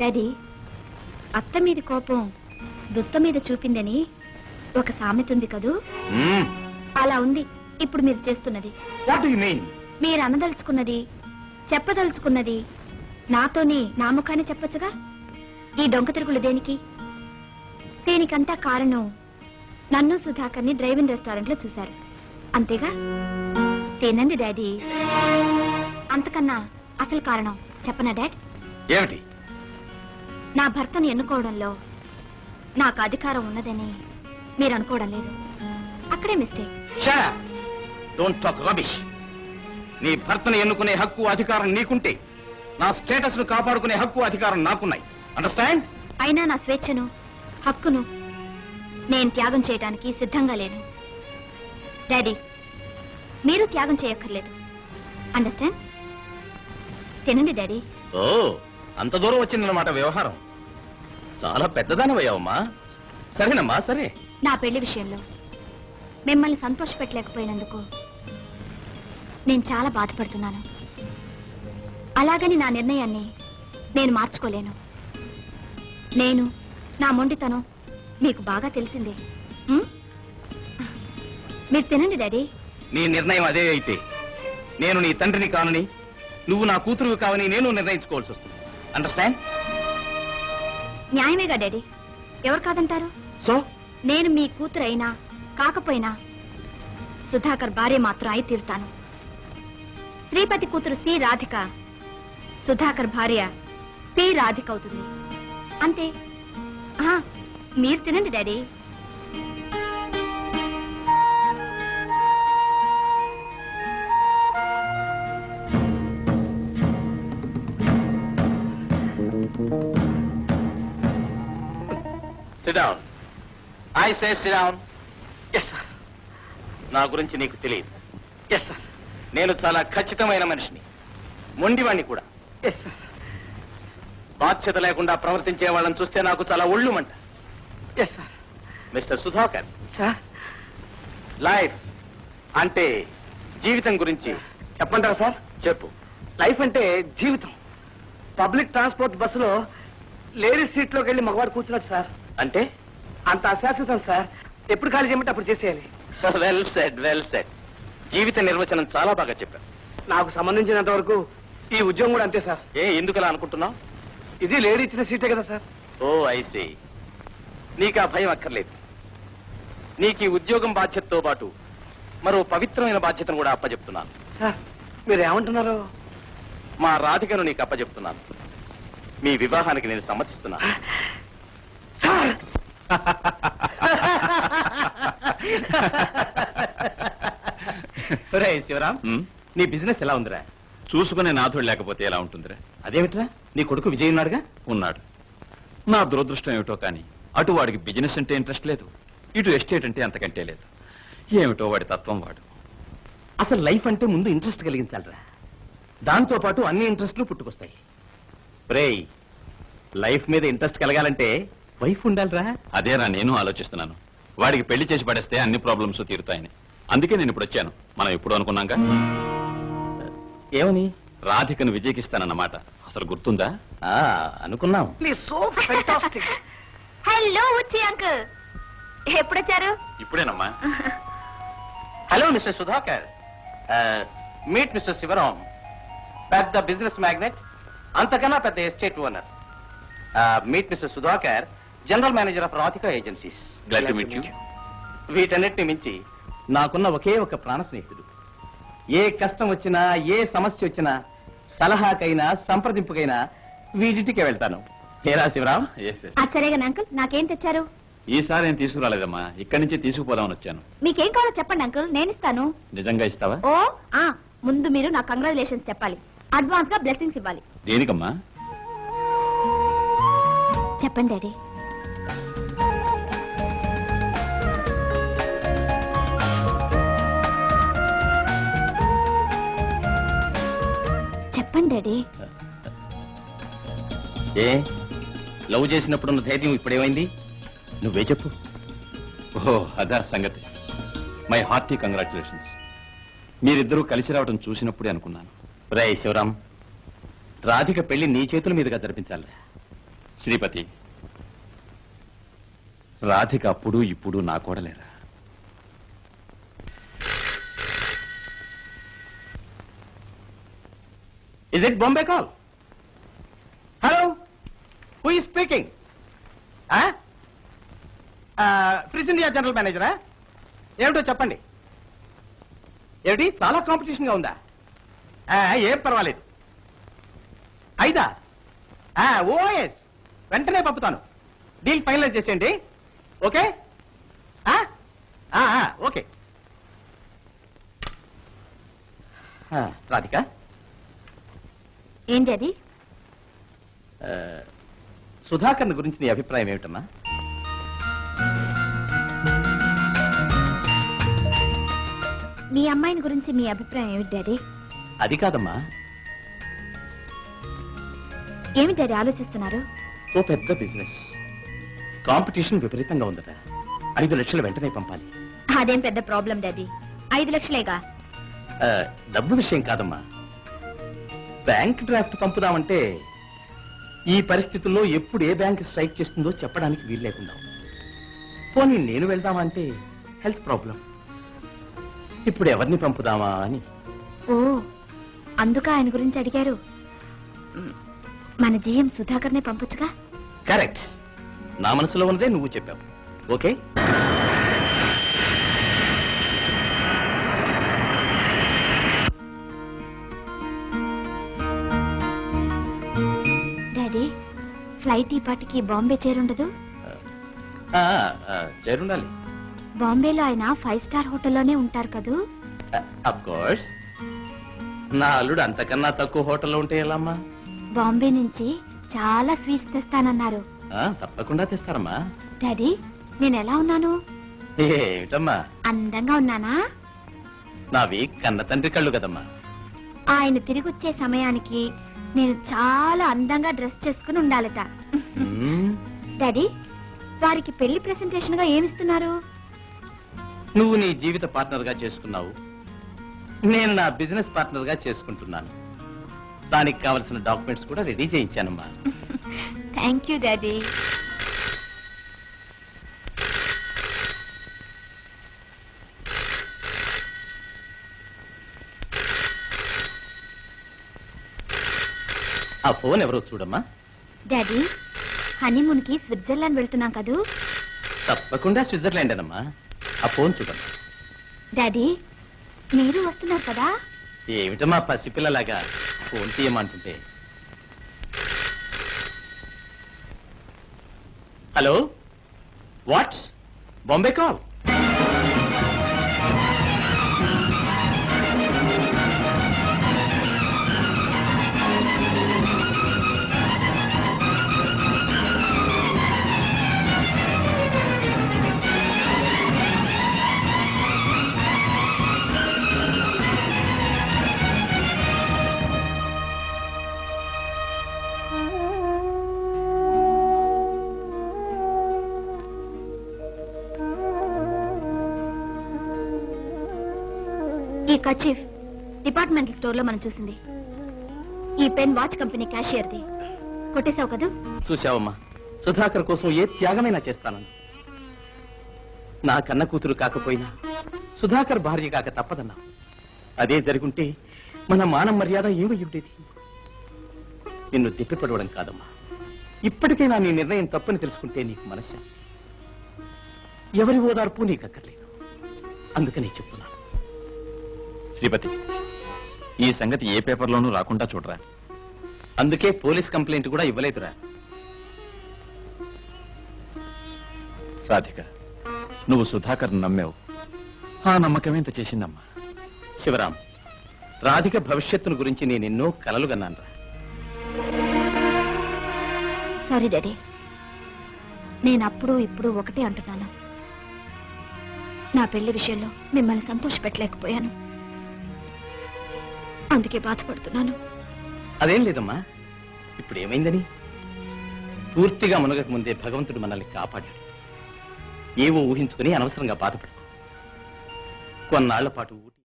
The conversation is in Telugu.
డాడీ, అత్త మీద కోపం దుత్త మీద చూపిందని ఒక సామెత ఉంది కదూ, అలా ఉంది ఇప్పుడు మీరు చేస్తున్నది. మీరు అనదలుచుకున్నది, చెప్పదలుచుకున్నది నాతోనే నా ముఖాన్ని చెప్పొచ్చుగా. ఈ డొంక తిరుగులు దేనికి? దీనికంతా కారణం నన్ను సుధాకర్ని డ్రైవింగ్ రెస్టారెంట్ లో చూశారు, అంతేగా? తినండి డాడీ. అంతకన్నా అసలు కారణం చెప్పనా డాడ్? ఏమిటి? నా భర్తను ఎన్నుకోవడంలో నాకు అధికారం ఉన్నదని మీరు అనుకోవడం లేదు. అక్కడే మిస్టేక్. Don't talk rubbish. నీ భర్తను ఎన్నుకునే హక్కు అధికారం నీకుంటే నా స్టేటస్ ను కాపాడుకునే హక్కు అధికారం నాకున్నాయి. అండర్స్టాండ్? అయినా నా స్వేచ్ఛను, హక్కును నేను త్యాగం చేయడానికి సిద్ధంగా లేను. డాడీ, మీరు త్యాగం చేయక్కర్లేదు. అండర్స్టాండ్? తినండి డాడీ. ఓ, అంత దూరం వచ్చిందన్నమాట వ్యవహారం. చాలా పెద్దదానవయ్యావమ్మా. సరేనమ్మా, సరే. నా పెళ్లి విషయంలో మిమ్మల్ని సంతోషపెట్టలేకపోయినందుకు నేను చాలా బాధపడుతున్నాను. అలాగని నా నిర్ణయాన్ని నేను మార్చుకోలేను. నేను నా మొండితనం మీకు బాగా తెలిసిందే. మీరు తినండి డాడీ. నీ నిర్ణయం అదే అయితే నేను నీ తండ్రిని కానని, నువ్వు నా కూతురువి కావని నేను నిర్ణయించుకోవాల్సి వస్తుంది. అండర్స్టాండ్? న్యాయమేగా డాడీ, ఎవరు కాదంటారు? సో నేను మీ కూతురు అయినా కాకపోయినా సుధాకర్ భార్య మాత్రం అయి తీరుతాను. శ్రీపతి కూతురు సి రాధిక, సుధాకర్ భార్య పి రాధిక అవుతుంది, అంతే. మీరు తినండి daddy. Sit down. I say sit down. Yes, sir. నా గురించి నీకు తెలియదు. Yes, sir. నేను చాలా ఖచ్చితమైన మనిషిని, మొండివాణ్ణి కూడా. Yes, sir. బాధ్యత లేకుండా ప్రవర్తించే వాళ్ళని చూస్తే నాకు చాలా ఒళ్ళుమంట. Yes, sir. Mister Sudhakar. Sir, life అంటే జీవితం గురించి చెప్పంటారా సార్? చెప్పు. లైఫ్ అంటే జీవితం. పబ్లిక్ ట్రాన్స్పోర్ట్ బస్సులో లేడీస్ సీట్లోకి వెళ్ళి మగవాడు కూర్చున్నాడు సార్. అంటే అంత అశాశ్వతం సార్. ఎప్పుడు ఖాళీ చేయమంటే అప్పుడు చేసేయాలి. Well said, well said. జీవిత నిర్వచనం చాలా బాగా చెప్పారు. నాకు సంబంధించినంత వరకు ఈ ఉద్యోగం కూడా అంతే సార్. ఎందుకు అలా అనుకుంటున్నావు? ఇది లేడీ ఇచ్చిన సీటే కదా సార్. Oh I see. నీకు ఆ భయం అక్కర్లేదు. నీకు ఈ ఉద్యోగం బాధ్యతతో పాటు మరో పవిత్రమైన బాధ్యతను కూడా అప్పచెప్తున్నాను. సార్, మీరు ఏమంటున్నారు? మా రాధికను నీకు అప్పచెప్తున్నాను. మీ వివాహానికి నేను సమ్మతిస్తున్నాను. శివరాం, నీ బిజినెస్ ఎలా ఉందిరా? చూసుకునే నాథుడు లేకపోతే ఎలా ఉంటుందిరా? అదేమిట్రా, నీ కొడుకు విజయ్ ఉన్నాడుగా? ఉన్నాడు. నా దురదృష్టం ఏమిటో కానీ అటు వాడికి బిజినెస్ అంటే ఇంట్రెస్ట్ లేదు, ఇటు ఎస్టేట్ అంటే అంతకంటే లేదు. ఏమిటో వాడి తత్వం వాడు. అసలు లైఫ్ అంటే ముందు ఇంట్రెస్ట్ కలిగించాలరా, దాంతో పాటు అన్ని ఇంట్రెస్ట్లు పుట్టుకొస్తాయి. రేయ్, లైఫ్ మీద ఇంట్రెస్ట్ కలగాలంటే వైఫ్ ఉండాలిరా. అదేరా నేను ఆలోచిస్తున్నాను. వాడికి పెళ్లి చేసి పడేస్తే అన్ని ప్రాబ్లమ్స్ తీరుతాయని. అందుకే నేను ఇప్పుడు వచ్చాను. మనం ఎప్పుడు అనుకున్నాగా. ఏమని? రాధికను విజయకిస్తానన్నమాట. అసలు గుర్తుందా? అనుకున్నాం. హలో వచ్చి అంకుల్, ఎప్పుడొచ్చారు? ఇప్పుడేనమ్మా. Hello mister Sudhakar, meet mister Shivaram, పెద్ద బిజినెస్ మ్యాగ్నెట్, అంతకన్నా పెద్ద estate owner. Meet mister Sudhakar, general manager of Radhika agencies. Glad to meet you. వీటన్నిటిని మించి నాకున్న ఒకే ఒక ప్రాణ స్నేహితుడు. ఏ కష్టం వచ్చినా, ఏ సమస్య వచ్చినా, సలహాకైనా సంప్రదింపుకైనా వీటికే వెళ్తాను. ఏరా శివరాం? సరేగా అంకుల్, నాకేం తెచ్చారు? ఈసారి ఏం తీసుకురాలేదమ్మా, ఇక్కడి నుంచి తీసుకుపోదామని వచ్చాను. మీకేం కావాలో చెప్పండి అంకుల్, నేను ఇస్తాను. నిజంగా ఇస్తావా? ఓ ముందు మీరు నా కంగ్రాచులేషన్స్ చెప్పాలి, అడ్వాన్స్ గా బ్లెస్సింగ్స్ ఇవ్వాలి. దేనికమ్మా? చెప్పండి డాడీ. చెప్పండి డాడీ. ఏ లవ్ చేసినప్పుడున్న ధైర్యం ఇప్పుడేమైంది? నువ్వే చెప్పు. ఓహో, అదా సంగతి. My hearty congratulations. మీరిద్దరూ కలిసి రావడం చూసినప్పుడే అనుకున్నాను. రే శివరాం, రాధిక పెళ్లి నీ చేతుల మీదుగా జరిపించాలి. శ్రీపతి, రాధిక అప్పుడు ఇప్పుడు నా కోడలేరా? Is it Bombay call? Hello, who is speaking? Fridge India general మేనేజరా? ఏమిటో చెప్పండి. ఏమిటి, చాలా కాంపిటీషన్ గా ఉందా? ఏం పర్వాలేదు. 5 ఓఎస్ వెంటనే పంపుతాను. డీల్ ఫైనలైజ్ చేసేయండి. Okay okay. రాధిక, ఏంటి అది? సుధాకర్ గురించి నీ అభిప్రాయం ఏమిటమ్మా? మీ అమ్మాయిని గురించి మీ అభిప్రాయం ఏమిటి డాడీ? అది కాదమ్మా. ఏమి డాడీ ఆలోచిస్తున్నారు? ఓ పెద్ద బిజినెస్, కాంపిటీషన్ విపరీతంగా ఉందట. 5 లక్షలు వెంటనే పంపాలి. అదేం పెద్ద ప్రాబ్లం డాడీ, 5 లక్షలేగా. డబ్బు విషయం కాదమ్మా. బ్యాంక్ డ్రాఫ్ట్ పంపుదామంటే ఈ పరిస్థితుల్లో ఎప్పుడు ఏ బ్యాంక్ స్ట్రైక్ చేస్తుందో చెప్పడానికి వీలు లేకుండా. పోనీ నేను వెళ్దామంటే హెల్త్ ప్రాబ్లం. ఇప్పుడు ఎవరిని పంపుదామా అని. ఓ, అందుక ఆయన గురించి అడిగారు. మన జీఎం సుధాకర్నే పంపొచ్చుగా. కరెక్ట్, నా మనసులో ఉన్నదే నువ్వు చెప్పావు. ఓకే. డాడీ, ఫ్లైట్ ఈ పాటికి బాంబే చేరుండదు? చేరుండాలి. బాంబేలో ఆయన 5 స్టార్ హోటల్లోనే ఉంటారు కదూ? Of course. నా అల్లుడు అంతకన్నా తక్కువ హోటల్లో ఉంటే ఎలా అమ్మా? బాంబే నుంచి చాలా స్వీట్స్ తెస్తానన్నారు. తప్పకుండా తెస్తారమ్మా. డాడీ, నేను ఎలా ఉన్నాను? ఏమిటమ్మా? అందంగా ఉన్నానా? నావి కన్న తండ్రి కళ్ళు కదమ్మా. ఆయన తిరిగి వచ్చే సమయానికి నేను చాలా అందంగా డ్రెస్ చేసుకుని ఉండాలట. డాడీ, వారికి పెళ్లి ప్రెసెంటేషన్ గా ఏమిస్తున్నారు? నువ్వు నీ జీవిత పార్ట్నర్ గా చేసుకున్నావు, నేను నా బిజినెస్ పార్ట్నర్ గా చేసుకుంటున్నాను. దానికి కావలసిన డాక్యుమెంట్స్ కూడా రెడీ చేయించానమ్మా. Thank you daddy. ఆ ఫోన్ ఎవరో చూడమ్మా. డాడీ, హనీమూన్ కి స్విట్జర్లాండ్ వెళ్తున్నాం కదూ? తప్పకుండా స్విట్జర్లాండ్ అనమ్మా. ఆ ఫోన్ చూడమ్మా. డాడీ, మీరు వస్తున్నారు కదా? ఏమిటమ్మా పసిపిల్లలాగా ఫోన్ తీయమంటుంటే? Hello, what? బాంబే కాల్? ఈ కచీఫ్ డిపార్ట్మెంటల్ స్టోర్ లో మనం చూసింది. ఈ పెన్ వాచ్ కంపెనీ క్యాషియర్ది. కొట్టేశావు కదూ? చూశావమ్మా, సుధాకర్ కోసం ఏ త్యాగమైనా చేస్తానని. నా కన్న కూతురు కాకపోయినా సుధాకర్ భార్య కాక తప్పదన్నా. అదే జరుగుంటే మన మానం మర్యాద ఏమై ఉండేది? నిన్ను తిప్పిపడవడం కాదమ్మా. ఇప్పటికైనా నీ నిర్ణయం తప్పని తెలుసుకుంటే నీకు మనశ్శాంతి. ఎవరి ఓదార్పు నీకు అక్కర్లేదు. అందుకని చెప్తున్నాను. శ్రీపతి, ఈ సంగతి ఏ పేపర్లోనూ రాకుండా చూడరా. అందుకే పోలీస్ కంప్లైంట్ కూడా ఇవ్వలేదురా. రాధిక, నువ్వు సుధాకర్ నమ్మావు. ఆ నమ్మకం ఎంత చేసిందమ్మా. శివరాం, రాధిక భవిష్యత్తును గురించి నేనెన్నో కలలు కన్నానురా. సారీ డాడీ, నేను అప్పుడు ఇప్పుడు ఒకటే అంటున్నాను. నా పెళ్లి విషయంలో మిమ్మల్ని సంతోషపెట్టలేకపోయాను, అందుకే బాధపడుతున్నాను. అదేం లేదమ్మా. ఇప్పుడు ఏమైందని? పూర్తిగా మునగక ముందే భగవంతుడు మనల్ని కాపాడాడు. ఏవో ఊహించుకుని అనవసరంగా బాధపడు. కొన్నాళ్ల పాటు